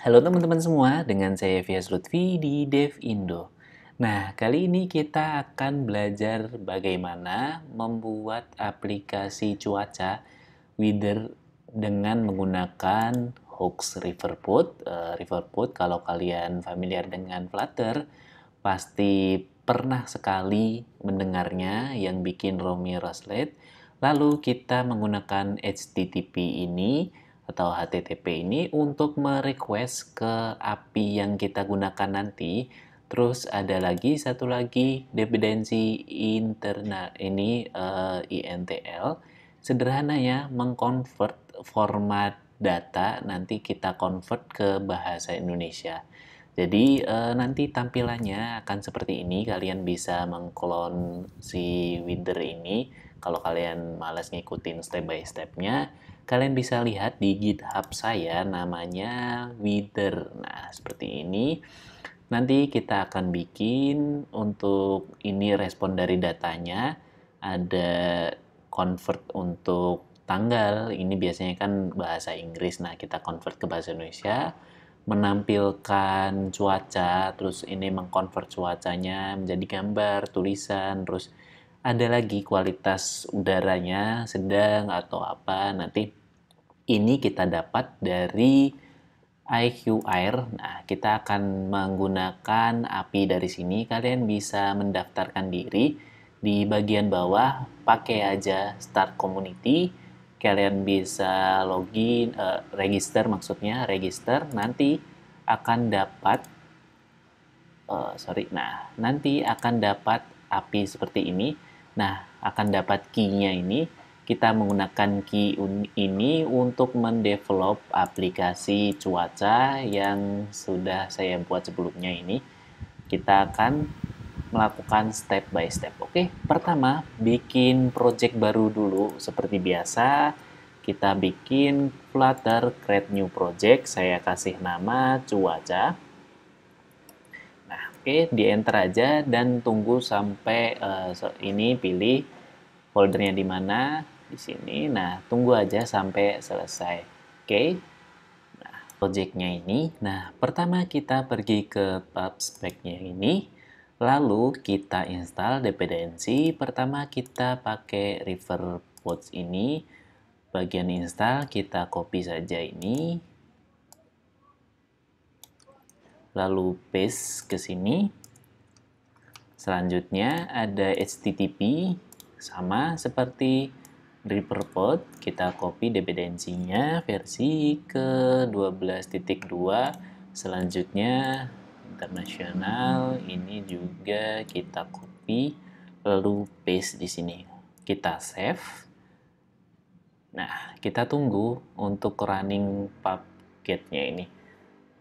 Halo teman-teman semua, dengan saya Vias Lutfi di Dev Indo. Nah, kali ini kita akan belajar bagaimana membuat aplikasi cuaca weather dengan menggunakan Hooks Riverboat. Riverboat, kalau kalian familiar dengan Flutter, pasti pernah sekali mendengarnya yang bikin Romy Roslet. Lalu kita menggunakan HTTP ini atau HTTP ini untuk merequest ke API yang kita gunakan nanti. Terus ada lagi satu lagi dependensi internal ini INTL. Sederhananya mengconvert format data nanti kita convert ke bahasa Indonesia. Jadi nanti tampilannya akan seperti ini. Kalian bisa mengklon si Wither ini. Kalau kalian malas ngikutin step by stepnya, kalian bisa lihat di GitHub saya namanya Wither. Nah, seperti ini. Nanti kita akan bikin untuk ini respon dari datanya. Ada convert untuk tanggal. Ini biasanya kan bahasa Inggris. Nah, kita convert ke bahasa Indonesia, menampilkan cuaca, terus ini mengkonvert cuacanya menjadi gambar, tulisan, terus ada lagi kualitas udaranya sedang atau apa. Nanti ini kita dapat dari IQ Air. Nah, kita akan menggunakan API dari sini. Kalian bisa mendaftarkan diri di bagian bawah, pakai aja Start Community. Kalian bisa login, register maksudnya, register. Nanti akan dapat, nanti akan dapat API seperti ini. Nah, akan dapat key-nya ini. Kita menggunakan key ini untuk mendevelop aplikasi cuaca yang sudah saya buat sebelumnya ini. Kita akan melakukan step by step. Oke, pertama bikin project baru dulu. Seperti biasa, kita bikin Flutter create new project. Saya kasih nama cuaca. Nah, oke, di enter aja dan tunggu sampai ini pilih foldernya di mana, di sini. Nah, tunggu aja sampai selesai. Oke. Nah, projectnya ini. Nah, pertama kita pergi ke PubSpec-nya ini. Lalu kita install dependensi. Pertama kita pakai Riverboat ini. Bagian install kita copy saja ini. Lalu paste ke sini. Selanjutnya ada HTTP, sama seperti Riverboat, kita copy dependensinya versi ke 12.2. Selanjutnya internasional, ini juga kita copy, lalu paste di sini. Kita save. Nah, kita tunggu untuk running pubget-nya ini.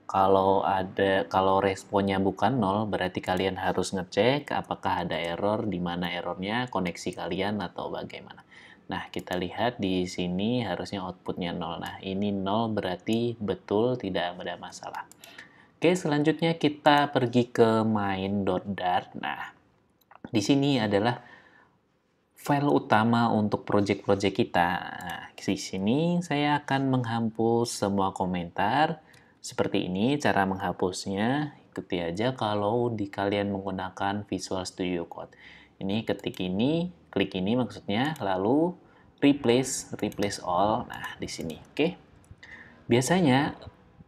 Kalau responnya bukan 0, berarti kalian harus ngecek apakah ada error, di mana errornya, koneksi kalian atau bagaimana. Nah, kita lihat di sini harusnya outputnya 0. Nah, ini 0 berarti betul tidak ada masalah. Oke, selanjutnya kita pergi ke main.dart. Nah, di sini adalah file utama untuk project-project kita. Nah, di sini saya akan menghapus semua komentar. Seperti ini cara menghapusnya. Ikuti aja kalau kalian menggunakan Visual Studio Code. Ini ketik ini, klik ini maksudnya, lalu replace all. Nah, di sini. Oke. Biasanya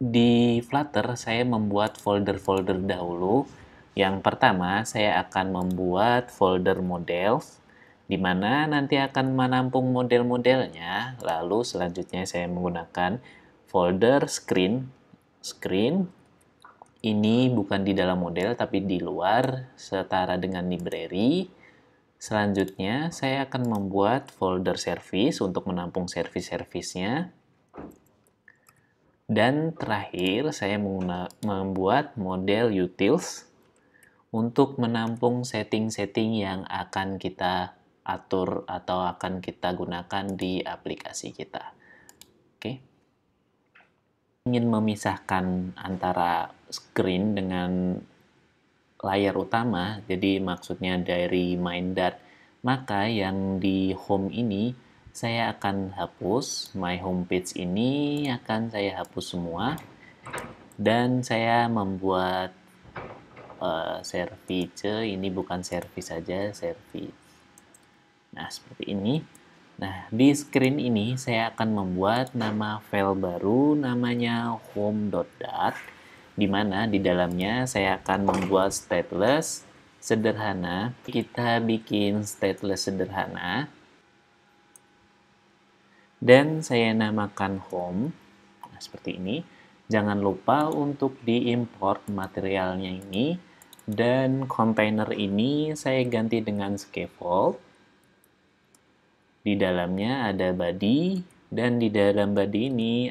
di Flutter saya membuat folder-folder dahulu. Yang pertama, saya akan membuat folder models, di mana nanti akan menampung model-modelnya. Lalu selanjutnya saya menggunakan folder screen. Ini bukan di dalam model, tapi di luar, setara dengan library. Selanjutnya, saya akan membuat folder service untuk menampung service-service-nya. Dan terakhir, saya membuat model utils untuk menampung setting-setting yang akan kita atur atau akan kita gunakan di aplikasi kita. Oke. Ingin memisahkan antara screen dengan layar utama, jadi maksudnya dari main.dart, maka yang di home ini saya akan hapus, my home page ini akan saya hapus semua. Dan saya membuat service, ini bukan service saja, service. Nah, seperti ini. Nah, di screen ini saya akan membuat nama file baru namanya home.dat, di mana di dalamnya saya akan membuat stateless sederhana. Kita bikin stateless sederhana dan saya namakan home. Nah, seperti ini. Jangan lupa untuk diimport materialnya ini, dan kontainer ini saya ganti dengan scaffold. Di dalamnya ada body, dan di dalam body ini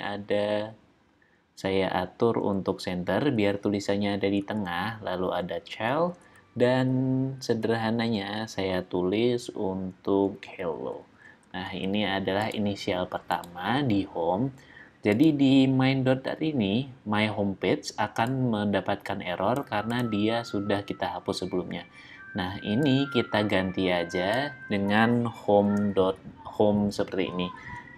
saya atur untuk center biar tulisannya ada di tengah, lalu ada child, dan sederhananya saya tulis untuk hello. Nah, ini adalah inisial pertama di home. Jadi di main.dat ini, my homepage akan mendapatkan error karena dia sudah kita hapus sebelumnya. Nah, ini kita ganti aja dengan home seperti ini.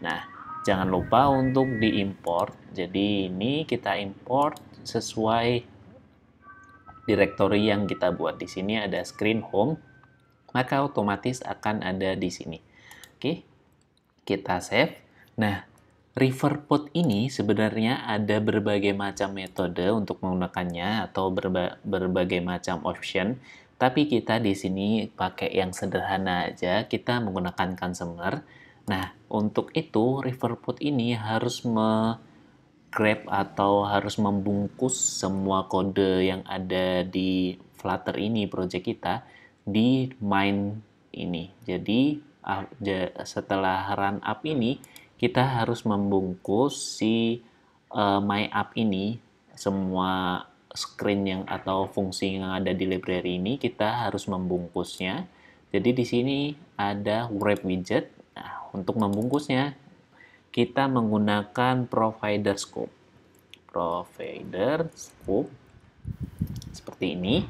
Nah, jangan lupa untuk diimport. Jadi ini kita import sesuai directory yang kita buat. Di sini ada screen home, maka otomatis akan ada di sini. Oke, kita save. Nah, Riverpod ini sebenarnya ada berbagai macam metode untuk menggunakannya atau berbagai macam option. Tapi kita di sini pakai yang sederhana aja, kita menggunakan consumer. Nah, untuk itu Riverpod ini harus grab atau harus membungkus semua kode yang ada di Flutter ini, project kita, di main ini. Jadi, setelah run up ini, kita harus membungkus si my app ini, semua screen yang atau fungsi yang ada di library ini, kita harus membungkusnya. Jadi di sini ada wrap widget. Nah, untuk membungkusnya, kita menggunakan provider scope. Provider scope seperti ini,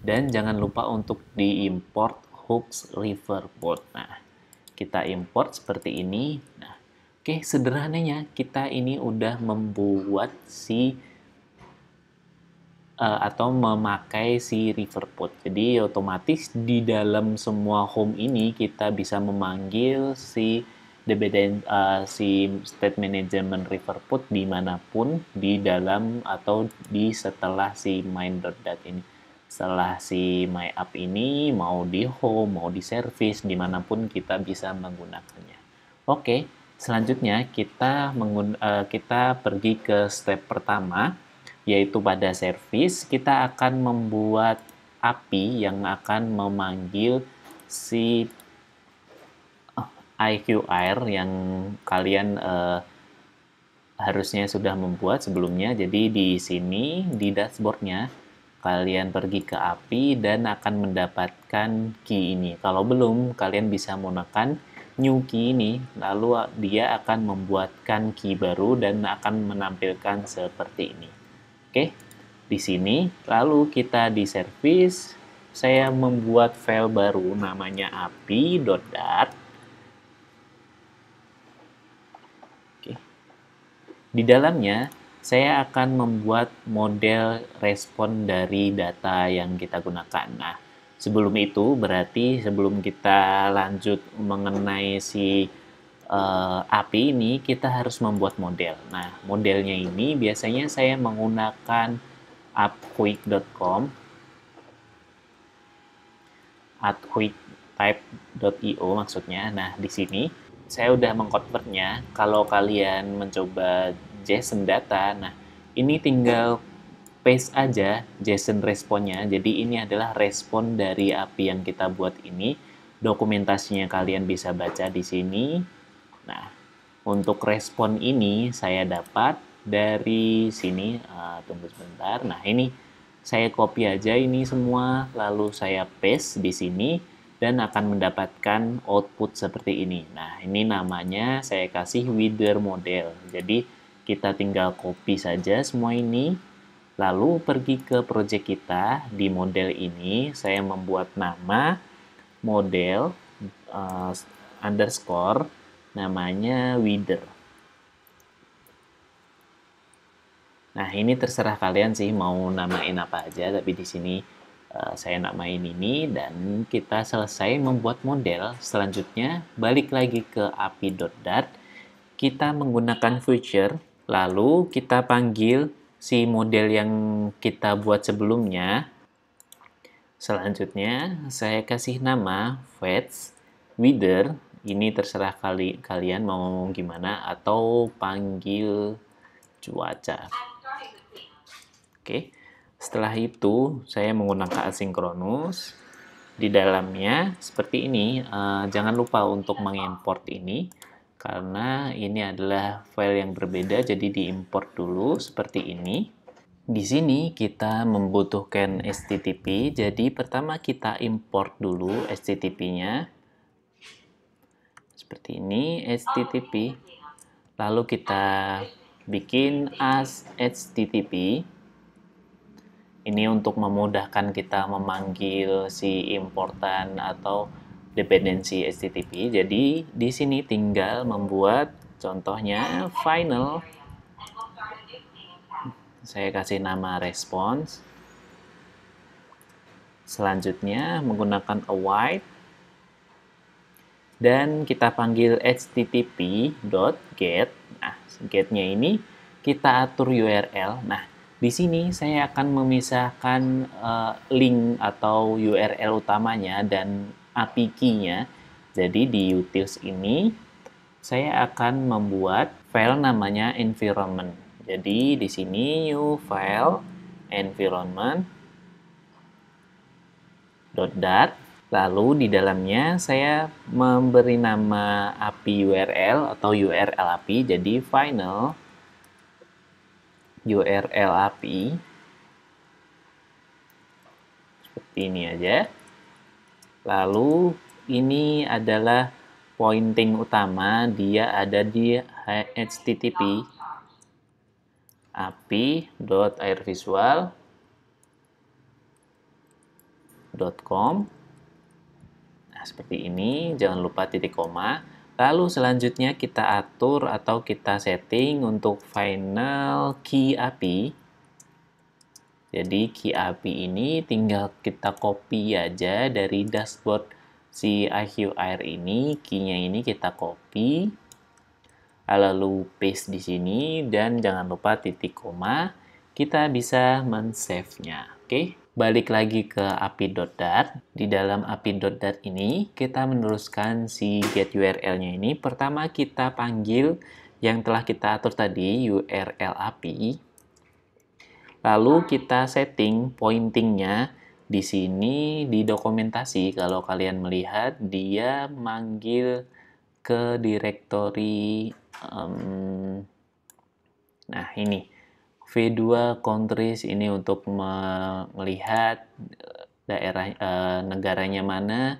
dan jangan lupa untuk diimport hooks Riverpod. Nah, kita import seperti ini. Nah, oke, sederhananya kita ini udah membuat si atau memakai si Riverpod. Jadi otomatis di dalam semua home ini kita bisa memanggil si si state management Riverpod dimanapun di dalam atau di setelah si main.dat ini. Setelah si my app ini mau di home, mau di service, dimanapun kita bisa menggunakannya. Oke, selanjutnya kita pergi ke step pertama, yaitu pada service. Kita akan membuat API yang akan memanggil si IQR yang kalian harusnya sudah membuat sebelumnya. Jadi di sini di dashboardnya kalian pergi ke API dan akan mendapatkan key ini. Kalau belum, kalian bisa menggunakan new key ini, lalu dia akan membuatkan key baru dan akan menampilkan seperti ini. Oke, di sini lalu kita di service, saya membuat file baru namanya api.dat. Oke. Di dalamnya saya akan membuat model respon dari data yang kita gunakan. Nah, sebelum itu berarti sebelum kita lanjut mengenai si API ini, kita harus membuat model. Nah, modelnya ini biasanya saya menggunakan appquick.com, appquicktype.io maksudnya. Nah, di sini saya udah mengkonvertnya. Kalau kalian mencoba JSON data, nah ini tinggal paste aja JSON responnya. Jadi ini adalah respon dari API yang kita buat ini. Dokumentasinya kalian bisa baca di sini. Nah, untuk respon ini saya dapat dari sini. Tunggu sebentar. Nah, ini saya copy aja ini semua, lalu saya paste di sini dan akan mendapatkan output seperti ini. Nah, ini namanya saya kasih wither model. Jadi kita tinggal copy saja semua ini, lalu pergi ke project kita. Di model ini saya membuat nama model underscore namanya wither. Nah, ini terserah kalian sih mau namain apa aja, tapi di sini saya namain ini dan kita selesai membuat model. Selanjutnya, balik lagi ke api.dart. Kita menggunakan feature, lalu kita panggil si model yang kita buat sebelumnya. Selanjutnya, saya kasih nama fetch weather. Ini terserah kalian mau ngomong gimana atau panggil cuaca. Oke. Setelah itu, saya menggunakan asynchronous. Di dalamnya seperti ini. Jangan lupa untuk mengimport ini karena ini adalah file yang berbeda, jadi diimport dulu seperti ini. Di sini kita membutuhkan HTTP, jadi pertama kita import dulu HTTP-nya. Seperti ini, HTTP. Lalu kita bikin as HTTP. Ini untuk memudahkan kita memanggil si importan atau dependensi HTTP. Jadi di sini tinggal membuat contohnya final. Saya kasih nama response. Selanjutnya menggunakan await dan kita panggil http.get. Nah, getnya ini kita atur URL. Nah, di sini saya akan memisahkan link atau URL utamanya dan API key-nya. Jadi di utils ini saya akan membuat file namanya environment. Jadi di sini new file environment.dart. Lalu di dalamnya saya memberi nama API URL atau URL API. Jadi final URL API seperti ini aja. Lalu ini adalah pointing utama, dia ada di http api.airvisual.com. Nah, seperti ini, jangan lupa titik koma. Lalu selanjutnya kita atur atau kita setting untuk final key API. Jadi key API ini tinggal kita copy aja dari dashboard si IQ Air ini, key-nya ini kita copy. Lalu paste di sini dan jangan lupa titik koma. Kita bisa men-save-nya. Oke. Balik lagi ke api.dart. Di dalam api.dart ini, kita meneruskan si get URL-nya ini. Pertama kita panggil yang telah kita atur tadi, URL API. Lalu kita setting pointing-nya. Di sini di dokumentasi, kalau kalian melihat, dia manggil ke direktori. Nah, ini. V2 countries ini untuk melihat daerah negaranya mana,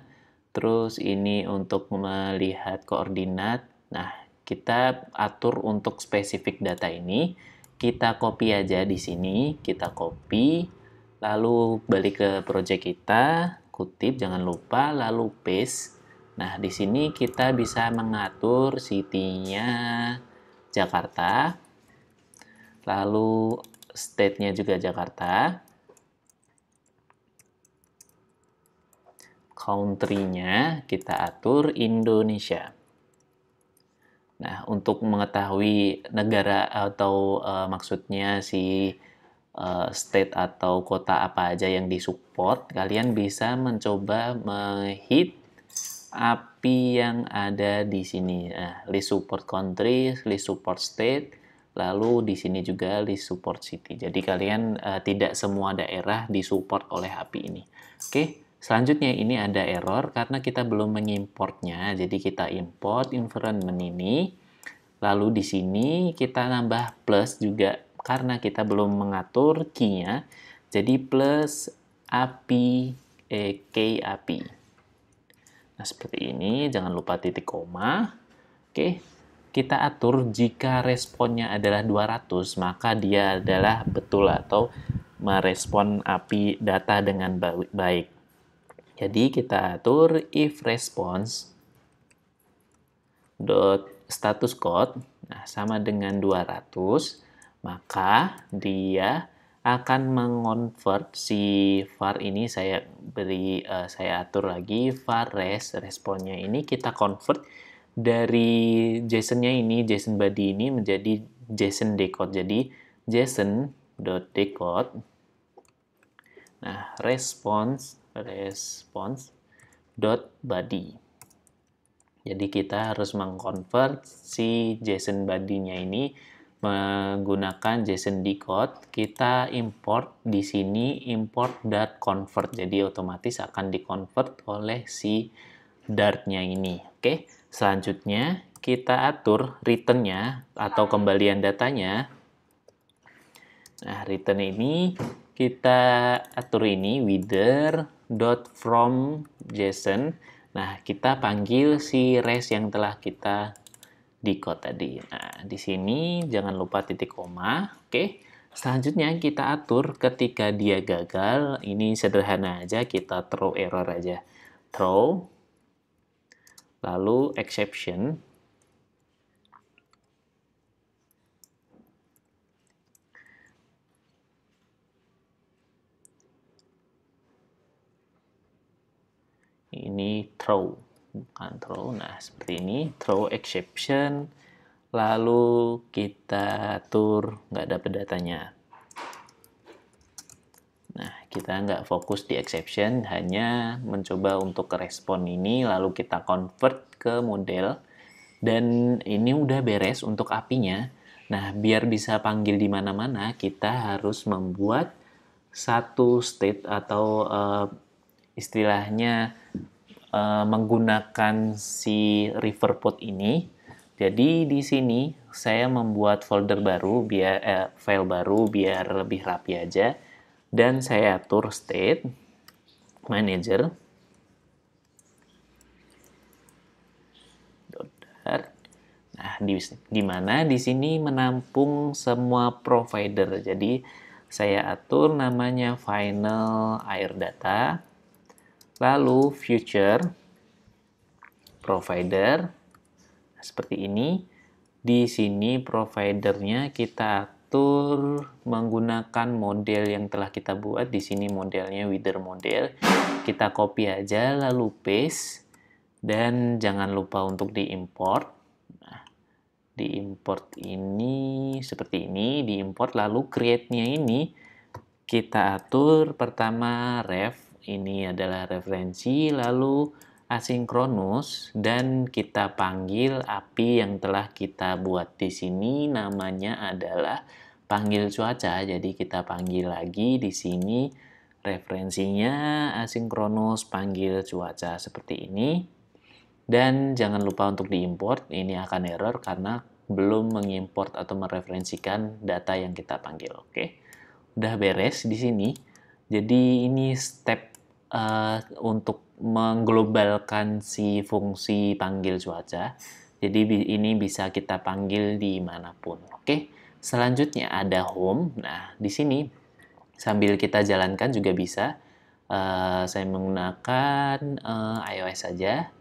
terus ini untuk melihat koordinat. Nah, kita atur untuk spesifik data ini, kita copy aja di sini, kita copy, lalu balik ke project kita, kutip jangan lupa, lalu paste. Nah, di sini kita bisa mengatur city-nya Jakarta. Lalu state-nya juga Jakarta. Country-nya kita atur Indonesia. Nah, untuk mengetahui negara atau maksudnya si state atau kota apa aja yang disupport, kalian bisa mencoba menghit API yang ada di sini. Nah, list support country, list support state, lalu di sini juga list support city. Jadi kalian tidak semua daerah disupport oleh API ini. Oke, selanjutnya ini ada error karena kita belum mengimportnya. Jadi kita import environment ini. Lalu di sini kita nambah plus juga karena kita belum mengatur key-nya. Jadi plus API key API. Nah, seperti ini, jangan lupa titik koma. Oke, kita atur jika responnya adalah 200, maka dia adalah betul atau merespon API data dengan baik. Jadi kita atur if response dot status code, nah sama dengan 200, maka dia akan mengonvert si var ini saya atur lagi var responnya ini kita convert dari JSON-nya ini, JSON body ini menjadi JSON decode. Jadi JSON.decode. Nah, response.body. Jadi kita harus mengconvert si JSON body-nya ini menggunakan JSON decode. Kita import di sini import.convert. Jadi otomatis akan di-convert oleh si Dart-nya ini. Oke, selanjutnya kita atur return-nya atau kembalian datanya. Nah, return ini kita atur ini wither.from JSON. Nah, kita panggil si res yang telah kita decode tadi. Nah, di sini jangan lupa titik koma. Oke. Selanjutnya kita atur ketika dia gagal. Ini sederhana aja, kita throw error aja. Throw lalu exception. Ini throw, bukan throw. Nah, seperti ini, throw exception. Lalu kita atur nggak dapat datanya. Nah, kita nggak fokus di exception, hanya mencoba untuk respon ini, lalu kita convert ke model. Dan ini udah beres untuk API-nya. Nah, biar bisa panggil di mana-mana, kita harus membuat satu state atau istilahnya menggunakan si river pod ini. Jadi di sini saya membuat folder baru file baru biar lebih rapi aja, dan saya atur state manager. Nah, di mana di sini menampung semua provider. Jadi saya atur namanya final air data, lalu future provider. Nah, seperti ini. Di sini providernya kita atur menggunakan model yang telah kita buat. Di sini modelnya Wither model. Kita copy aja lalu paste, dan jangan lupa untuk diimport. Nah, diimport ini seperti ini, diimport lalu create-nya ini kita atur pertama ref, ini adalah referensi, lalu asinkronus, dan kita panggil API yang telah kita buat di sini namanya adalah panggil cuaca. Jadi kita panggil lagi di sini referensinya asinkronus panggil cuaca seperti ini. Dan jangan lupa untuk diimport, ini akan error karena belum mengimport atau mereferensikan data yang kita panggil. Oke, udah beres di sini. Jadi ini step untuk mengglobalkan si fungsi panggil cuaca. Jadi ini bisa kita panggil dimanapun. Oke, selanjutnya ada home. Nah, di sini sambil kita jalankan juga bisa. Saya menggunakan iOS saja.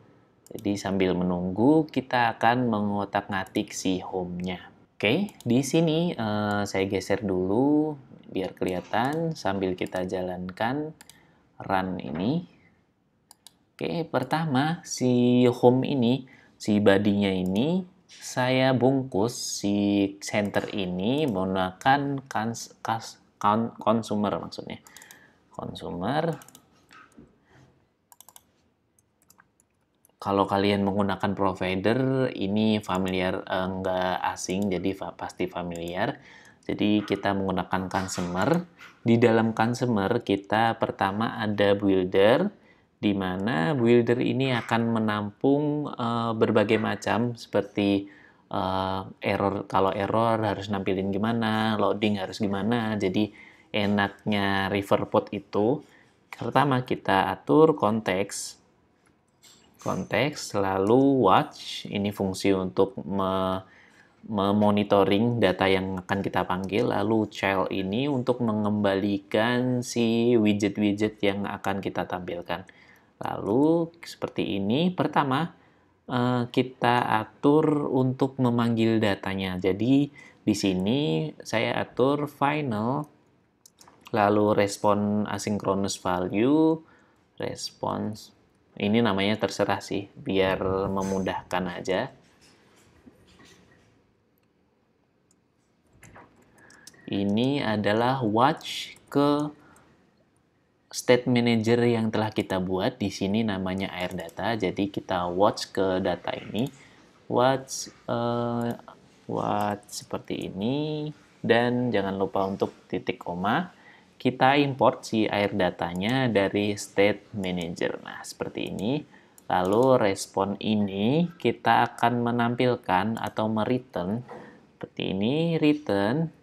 Jadi sambil menunggu kita akan mengotak-ngatik si home-nya. Oke, di sini saya geser dulu biar kelihatan sambil kita jalankan run ini. Oke, pertama si home ini, si body-nya ini saya bungkus si center ini menggunakan consumer maksudnya. Consumer. Kalau kalian menggunakan provider ini familiar, nggak asing, jadi pasti familiar. Jadi kita menggunakan consumer. Di dalam consumer kita pertama ada builder, di mana builder ini akan menampung berbagai macam seperti error. Kalau error harus nampilin gimana, loading harus gimana. Jadi enaknya riverpod itu pertama kita atur konteks lalu watch, ini fungsi untuk memonitoring data yang akan kita panggil, lalu child ini untuk mengembalikan si widget-widget yang akan kita tampilkan. Lalu seperti ini, pertama kita atur untuk memanggil datanya. Jadi Di sini saya atur final, lalu respon asynchronous value, response. Ini namanya terserah sih, biar memudahkan aja. Ini adalah watch ke state manager yang telah kita buat. Di sini namanya air data. Jadi kita watch ke data ini. Watch seperti ini. Dan jangan lupa untuk titik koma. Kita import si air datanya dari state manager. Nah, seperti ini. Lalu respon ini kita akan menampilkan atau mereturn seperti ini, return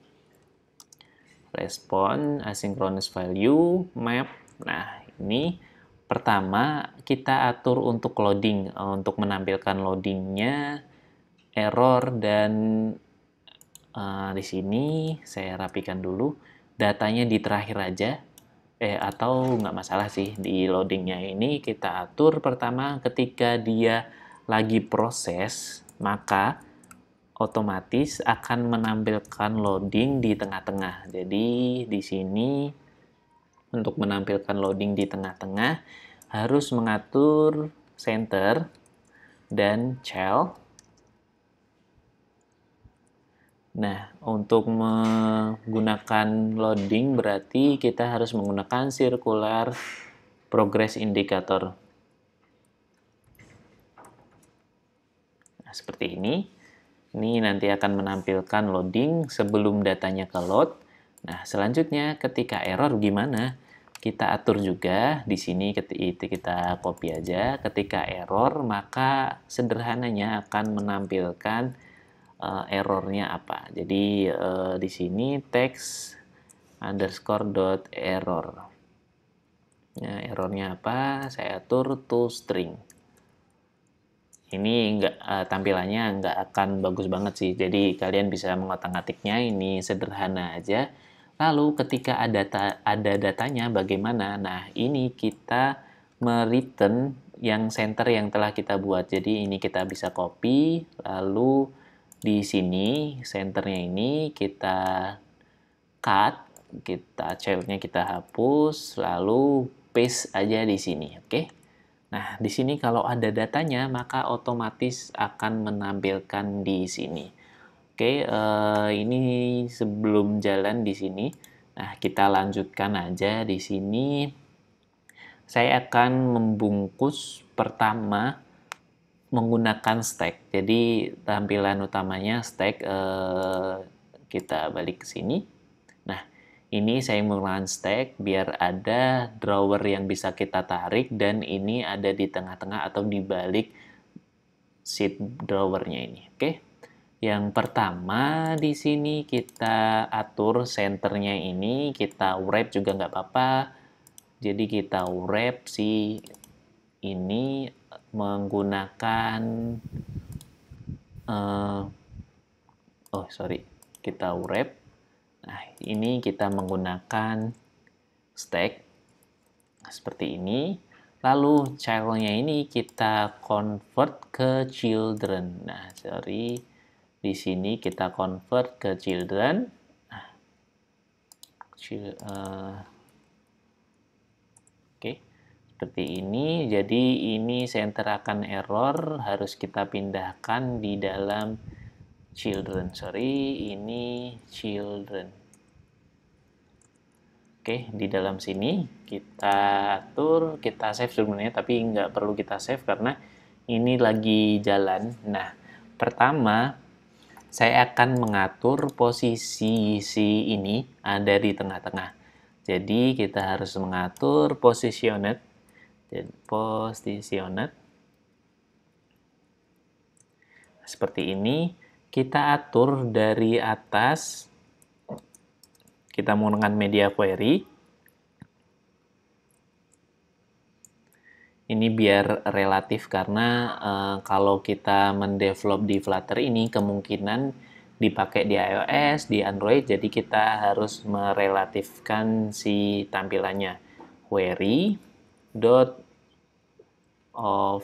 respon asynchronous value map. Nah, ini pertama kita atur untuk loading, untuk menampilkan loadingnya, error, dan di sini saya rapikan dulu datanya di terakhir aja, atau nggak masalah sih di loadingnya ini kita atur pertama ketika dia lagi proses, maka otomatis akan menampilkan loading di tengah-tengah. Jadi di sini untuk menampilkan loading di tengah-tengah harus mengatur center dan child. Nah, untuk menggunakan loading berarti kita harus menggunakan circular progress indicator. Nah, seperti ini. Ini nanti akan menampilkan loading sebelum datanya ke load. Nah, selanjutnya ketika error gimana? Kita atur juga di sini kita copy aja. Ketika error maka sederhananya akan menampilkan errornya apa. Jadi di sini text underscore dot error. Ya, errornya apa? Saya atur to string. Ini tampilannya nggak akan bagus banget sih. Jadi kalian bisa mengotak-atiknya, ini sederhana aja. Lalu ketika ada datanya bagaimana? Nah, ini kita mereturn yang center yang telah kita buat. Jadi ini kita bisa copy, lalu di sini centernya ini kita cut, childnya kita hapus, lalu paste aja di sini, oke? Nah, di sini kalau ada datanya, maka otomatis akan menampilkan di sini. Oke, ini sebelum jalan di sini. Nah, kita lanjutkan aja di sini. Saya akan membungkus pertama menggunakan stack. Jadi, tampilan utamanya stack, kita balik ke sini. Nah, ini saya menggunakan stack biar ada drawer yang bisa kita tarik dan ini ada di tengah-tengah atau di balik sheet drawernya ini. Oke. Yang pertama di sini kita atur centernya ini, kita wrap juga nggak apa-apa. Jadi kita wrap si ini menggunakan kita wrap. Nah, ini kita menggunakan stack seperti ini. Lalu child-nya ini kita convert ke children. Nah, di sini kita convert ke children. Nah, oke, seperti ini. Jadi ini center akan error, harus kita pindahkan di dalam children. Ini children. Oke, di dalam sini kita atur, kita save sebenarnya, tapi nggak perlu kita save karena ini lagi jalan. Nah, pertama saya akan mengatur posisi si ini ada di tengah-tengah. Jadi kita harus mengatur positioned. Seperti ini. Kita atur dari atas. Kita menggunakan media query. Ini biar relatif karena kalau kita mendevelop di Flutter ini kemungkinan dipakai di iOS, di Android, jadi kita harus merelatifkan si tampilannya. Query dot of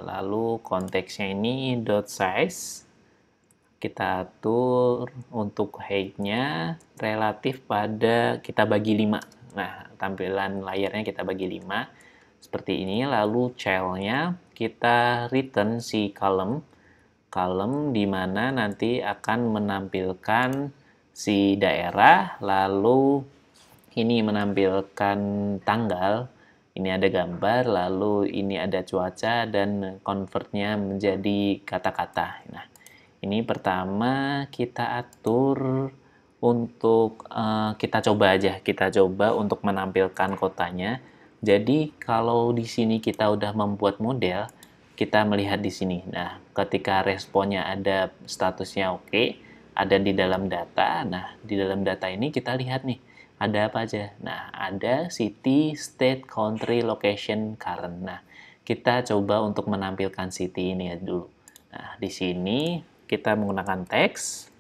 lalu konteksnya ini dot size. kita atur untuk height-nya relatif pada kita bagi 5. Nah, tampilan layarnya kita bagi 5 seperti ini. Lalu child-nya kita return si column di mana nanti akan menampilkan si daerah, lalu ini menampilkan tanggal, ini ada gambar, lalu ini ada cuaca, dan convert-nya menjadi kata-kata. Nah, ini pertama kita atur untuk kita coba untuk menampilkan kotanya. Jadi kalau di sini kita udah membuat model, kita melihat di sini. Nah, ketika responnya ada statusnya oke, ada di dalam data. Nah, di dalam data ini kita lihat nih, ada apa aja. Nah, ada city, state, country, location, current. Nah, kita coba untuk menampilkan city ini dulu. Nah, di sini kita menggunakan teks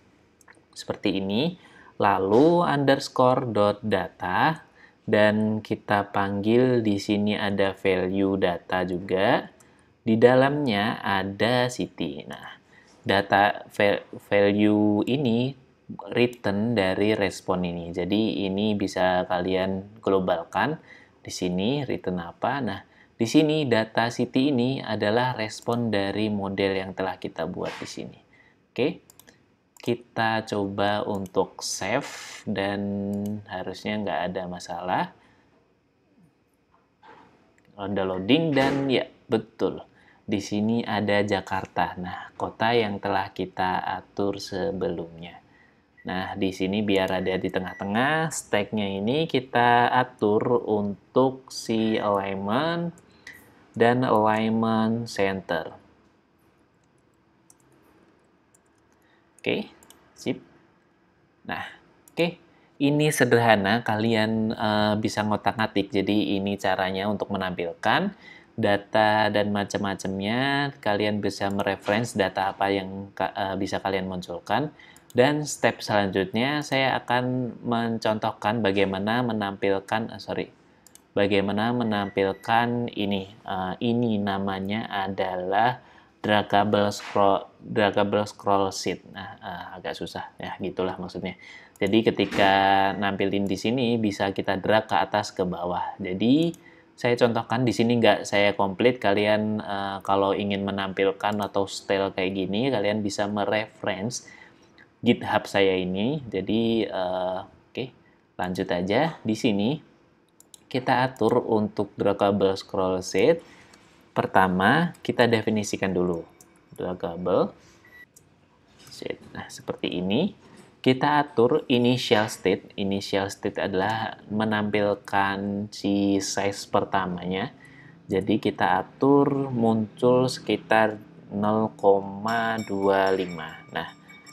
seperti ini, lalu underscore dot data, dan kita panggil di sini ada value data juga. Di dalamnya ada city. Nah, data value ini return dari respon ini. Jadi ini bisa kalian globalkan. Di sini return apa? Nah, di sini data city ini adalah respon dari model yang telah kita buat di sini. Oke, kita coba untuk save dan harusnya nggak ada masalah. Udah loading dan ya betul. Di sini ada Jakarta. Nah, kota yang telah kita atur sebelumnya. Nah, di sini biar ada di tengah-tengah, stack-nya ini kita atur untuk si alignment dan alignment center. Oke, sip. Nah, oke. Ini sederhana, kalian bisa ngotak-ngatik. Jadi ini caranya untuk menampilkan data dan macam-macamnya. Kalian bisa mereference data apa yang bisa kalian munculkan. Dan step selanjutnya saya akan mencontohkan bagaimana menampilkan ini. Ini namanya adalah draggable scroll sheet. Nah, agak susah ya, gitulah maksudnya. Jadi ketika nampilin di sini bisa kita drag ke atas ke bawah. Jadi saya contohkan di sini nggak saya komplit. Kalian kalau ingin menampilkan atau style kayak gini, kalian bisa mereference GitHub saya ini. Jadi oke, lanjut aja. Di sini kita atur untuk draggable scroll sheet. Pertama, kita definisikan dulu draggable sheet. Nah, seperti ini. Kita atur initial state. Initial state adalah menampilkan si size pertamanya. Jadi kita atur muncul sekitar 0,25. Nah,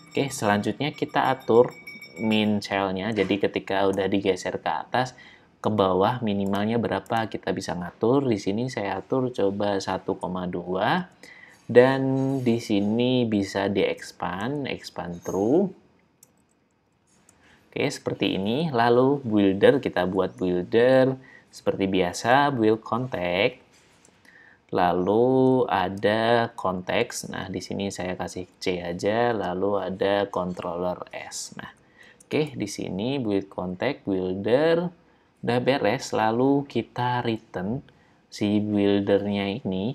oke, selanjutnya kita atur min cell-nya. Jadi ketika udah digeser ke atas, ke bawah minimalnya berapa kita bisa ngatur. Di sini saya atur coba 1,2 dan di sini bisa expand through. Oke, seperti ini. Lalu builder, kita buat builder seperti biasa, build contact. Lalu ada konteks. Nah, di sini saya kasih C aja, lalu ada controller S. Nah, oke, di sini build contact, builder, udah beres, lalu kita return si buildernya ini.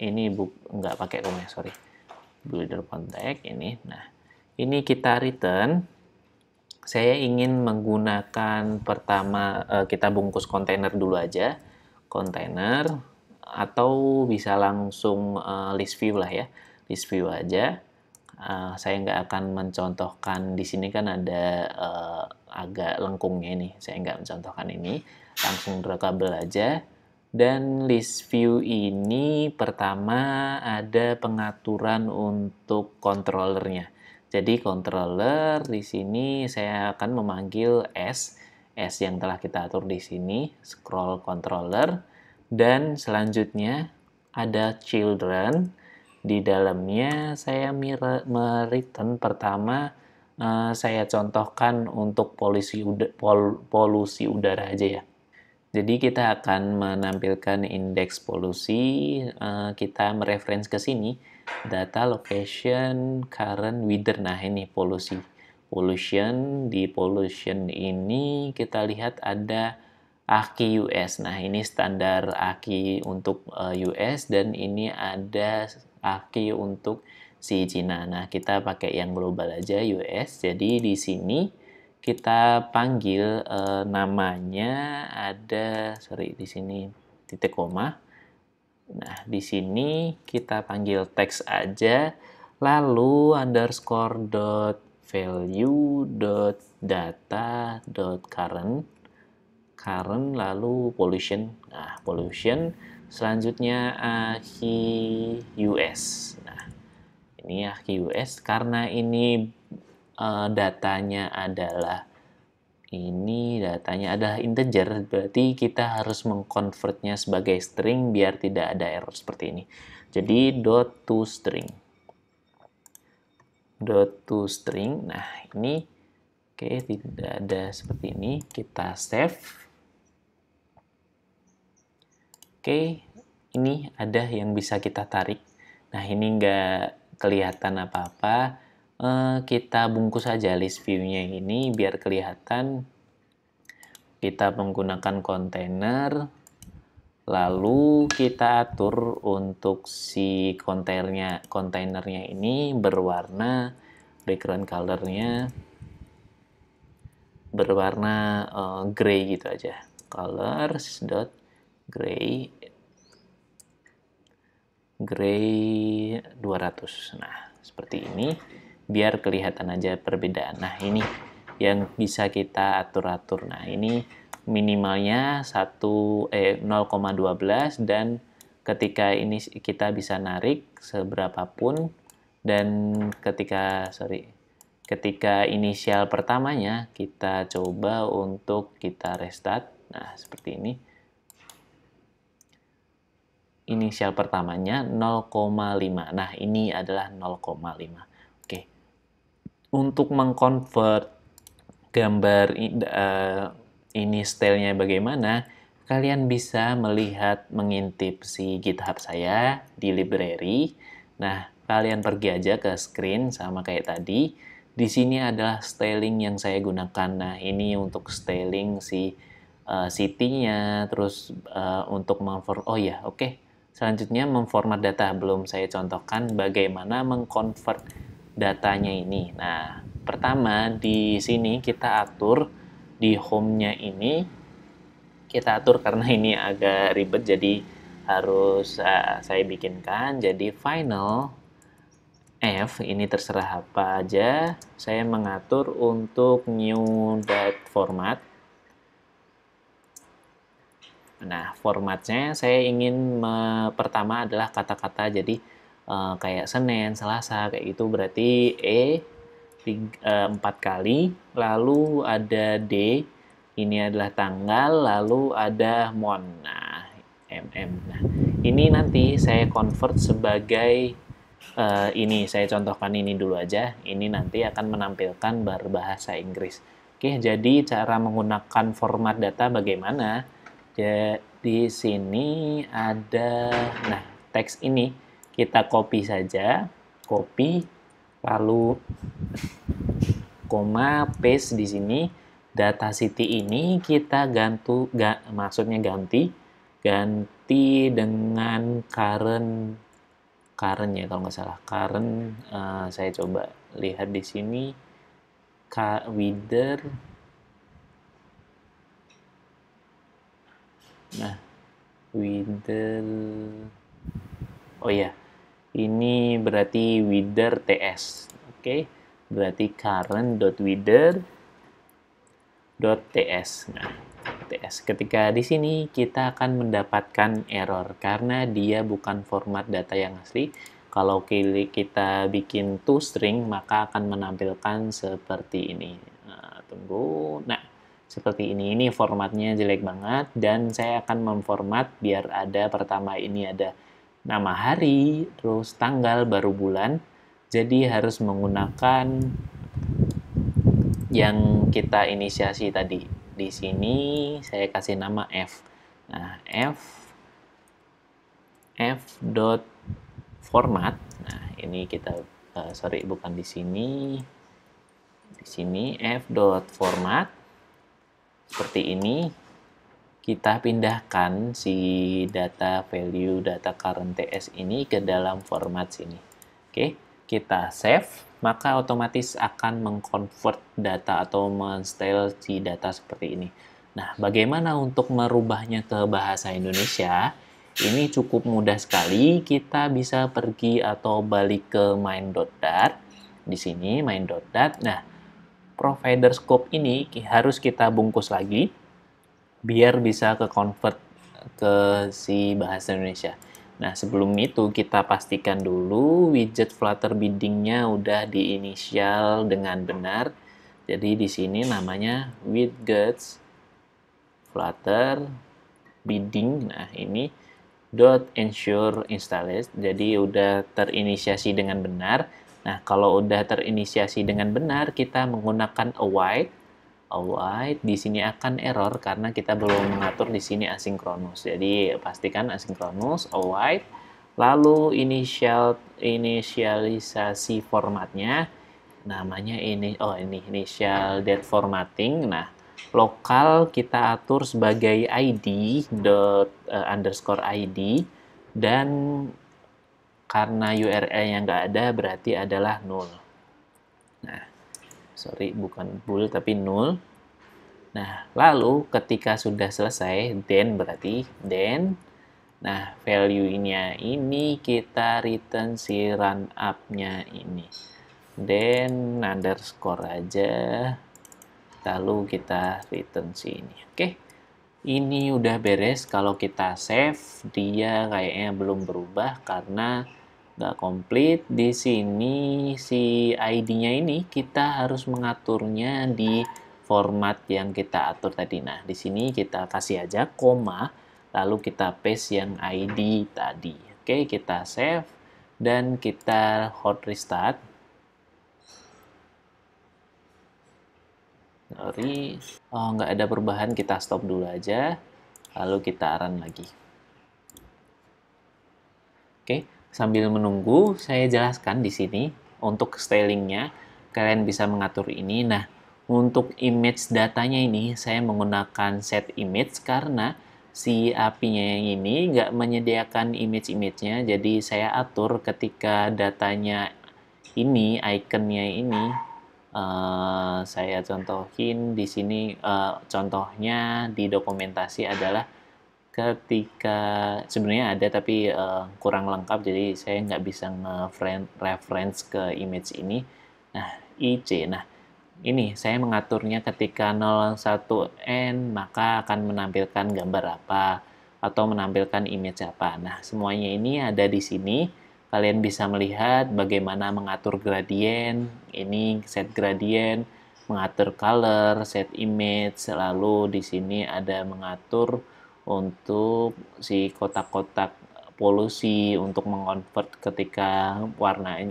Ini nggak pakai koma, sorry. Builder contact ini. Nah, ini kita return. Saya ingin menggunakan pertama, kita bungkus kontainer dulu aja. Kontainer, atau bisa langsung list view lah ya. List view aja. Saya nggak akan mencontohkan di sini kan ada agak lengkungnya ini. Saya nggak mencontohkan ini. Langsung draggable aja. Dan list view ini pertama ada pengaturan untuk controllernya. Jadi controller di sini saya akan memanggil S yang telah kita atur di sini, scroll controller, dan selanjutnya ada children. Di dalamnya saya mereturn pertama saya contohkan untuk polusi udara aja ya. Jadi kita akan menampilkan indeks polusi, kita mereference ke sini, data, location, current, weather. Nah ini polusi. Di pollution ini kita lihat ada AQI US. Nah ini standar AQI untuk US dan ini ada AQI untuk si Cina. Nah kita pakai yang global aja US. Jadi di sini kita panggil namanya ada di sini titik koma. Nah, di sini kita panggil teks aja lalu underscore dot value dot data dot current lalu pollution. Nah, pollution selanjutnya AQI US. Nah, ini AQI US karena ini datanya adalah integer, berarti kita harus mengkonvertnya sebagai string biar tidak ada error seperti ini. Jadi dot to string. Nah, ini tidak ada seperti ini. Kita save. Ini ada yang bisa kita tarik. Nah, ini nggak kelihatan apa-apa. Kita bungkus saja list view-nya ini biar kelihatan. Kita menggunakan kontainer, lalu kita atur untuk si kontainernya ini berwarna, background color-nya berwarna gray gitu aja. Colors dot gray 200. Nah, seperti ini biar kelihatan aja perbedaan. Nah, ini yang bisa kita atur-atur. Nah, ini minimalnya 0,12 dan ketika ini kita bisa narik seberapapun dan ketika inisial pertamanya kita coba untuk kita restart. Nah, seperti ini. Inisial pertamanya 0,5. Nah, ini adalah 0,5. Oke. Untuk mengkonvert gambar ini stylenya bagaimana, kalian bisa mengintip si GitHub saya di library. Nah, kalian pergi aja ke screen sama kayak tadi. Di sini adalah styling yang saya gunakan. Nah, ini untuk styling si city-nya, terus untuk selanjutnya memformat data. Belum saya contohkan bagaimana mengkonvert datanya ini. Nah, pertama di sini kita atur di home-nya ini. Kita atur karena ini agak ribet jadi harus saya bikinkan. Jadi final F ini terserah apa aja. Saya mengatur untuk new date format. Nah, formatnya saya ingin pertama adalah kata-kata, jadi kayak Senin, Selasa, kayak gitu. Berarti 4 kali, lalu ada D, ini adalah tanggal, lalu ada month, nah, MM. Nah, ini nanti saya convert sebagai, ini saya contohkan ini dulu aja, ini nanti akan menampilkan berbahasa Inggris. Oke, jadi cara menggunakan format data bagaimana? Di sini ada, nah teks ini kita copy saja, lalu koma paste di sini. Data city ini kita ganti dengan current ya kalau nggak salah. Current saya coba lihat di sini weather. Nah, weather. Oh ya, ini berarti weather TS. Oke, berarti current.weather.ts. Nah, TS. Ketika di sini kita akan mendapatkan error karena dia bukan format data yang asli. Kalau kita bikin toString maka akan menampilkan seperti ini. Nah, tunggu. Nah, seperti ini. Ini formatnya jelek banget dan saya akan memformat biar ada pertama ini ada nama hari, terus tanggal, baru bulan. Jadi harus menggunakan yang kita inisiasi tadi. Di sini saya kasih nama F. Nah, F format. Nah, ini kita sorry, bukan di sini. Di sini F.format seperti ini. Kita pindahkan si data value data current TS ini ke dalam format sini. Oke, kita save, maka otomatis akan mengconvert data atau men-style si data seperti ini. Nah, bagaimana untuk merubahnya ke bahasa Indonesia? Ini cukup mudah sekali. Kita bisa pergi atau balik ke main.dat. Di sini main.dat. Nah, provider scope ini harus kita bungkus lagi biar bisa ke convert ke si bahasa Indonesia. Nah, sebelum itu kita pastikan dulu widget Flutter bidding-nya udah diinisial dengan benar. Jadi di sini namanya widgets Flutter bidding. Nah, ini .ensure installed. Jadi udah terinisiasi dengan benar. Nah, kalau udah terinisiasi dengan benar, kita menggunakan await. Await di sini akan error karena kita belum mengatur di sini asinkronus. Jadi pastikan asinkronus await. Lalu inisialisasi formatnya namanya ini initial date formatting. Nah, lokal kita atur sebagai id underscore id, dan karena URL yang nggak ada berarti adalah null. Nah, sorry, bukan bool tapi null. Nah, lalu ketika sudah selesai, then berarti then. Nah, value-nya ini kita return si run up-nya ini. Then underscore aja. Lalu kita return sini. Oke. Ini udah beres. Kalau kita save, dia kayaknya belum berubah karena nggak komplit. Di sini si ID-nya ini kita harus mengaturnya di format yang kita atur tadi. Nah, di sini kita kasih aja koma, lalu kita paste yang ID tadi. Oke, kita save dan kita hot restart. Sorry, nggak ada perubahan, kita stop dulu aja, lalu kita run lagi. Oke, sambil menunggu, saya jelaskan di sini untuk stylingnya, kalian bisa mengatur ini. Nah, untuk image datanya ini, saya menggunakan set image karena si API-nya yang ini nggak menyediakan image-image-nya, jadi saya atur ketika datanya ini, ikonnya ini, saya contohin di sini, contohnya di dokumentasi adalah ketika sebenarnya ada tapi kurang lengkap, jadi saya nggak bisa nge-reference ke image ini. Nah, IC. Nah, ini saya mengaturnya ketika 01N maka akan menampilkan gambar apa atau menampilkan image apa. Nah, semuanya ini ada di sini. Kalian bisa melihat bagaimana mengatur gradient, ini set gradient, mengatur color, set image, lalu di sini ada mengatur untuk si kotak-kotak polusi untuk mengkonvert ketika warna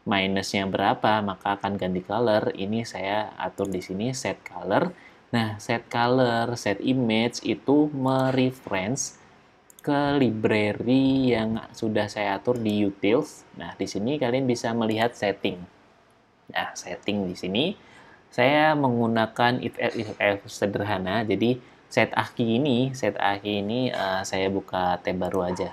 minusnya berapa maka akan ganti color. Ini saya atur di sini set color. Nah, set color, set image itu mereference ke library yang sudah saya atur di utils. Nah, di sini kalian bisa melihat setting. Nah, setting di sini saya menggunakan if else sederhana. Jadi set AKI ini saya buka tab baru aja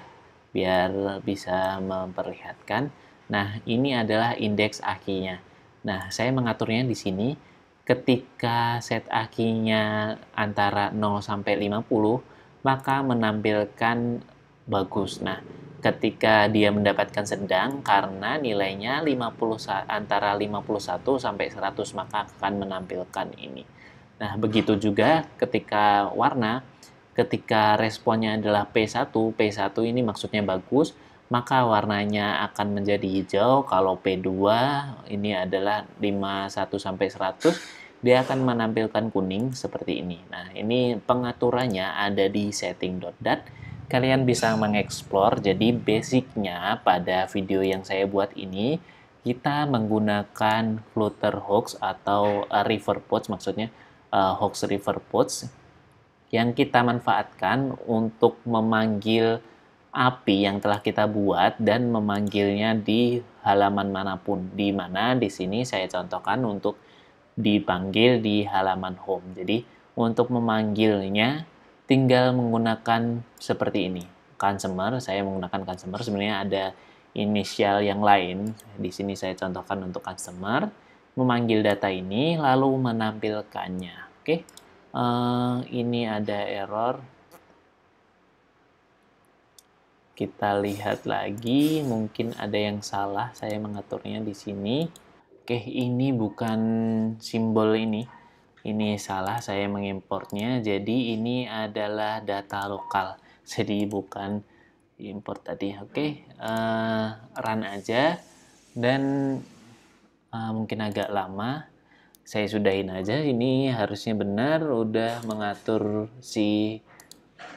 biar bisa memperlihatkan. Nah, ini adalah indeks AKI-nya. Nah, saya mengaturnya di sini ketika set AKI-nya antara 0 sampai 50, maka menampilkan bagus. Nah, ketika dia mendapatkan sedang karena nilainya antara 51 sampai 100 maka akan menampilkan ini. Nah, begitu juga ketika warna, ketika responnya adalah P1 ini maksudnya bagus, maka warnanya akan menjadi hijau. Kalau P2 ini adalah 51 sampai 100, dia akan menampilkan kuning seperti ini. Nah, ini pengaturannya ada di setting.dat. Kalian bisa mengeksplor, jadi basicnya pada video yang saya buat ini, kita menggunakan Flutterhoax atau Riverpods, maksudnya hoax Riverpods yang kita manfaatkan untuk memanggil API yang telah kita buat dan memanggilnya di halaman manapun. Di mana di sini saya contohkan untuk dipanggil di halaman home. Jadi untuk memanggilnya tinggal menggunakan seperti ini. Customer, saya menggunakan customer. Sebenarnya ada inisial yang lain. Di sini saya contohkan untuk customer. Memanggil data ini lalu menampilkannya. Oke. Ini ada error. Kita lihat lagi, mungkin ada yang salah saya mengaturnya di sini. Oke, ini bukan simbol ini. Ini salah saya mengimportnya. Jadi ini adalah data lokal. Jadi bukan import tadi. Oke, run aja. Dan mungkin agak lama. Saya sudahin aja. Ini harusnya benar udah mengatur si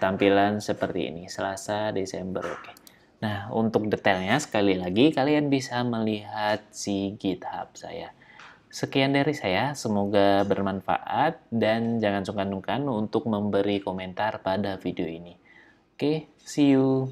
tampilan seperti ini. Selasa, Desember. Oke. Nah, untuk detailnya sekali lagi kalian bisa melihat si GitHub saya. Sekian dari saya, semoga bermanfaat dan jangan sungkan-sungkan untuk memberi komentar pada video ini. Oke, see you.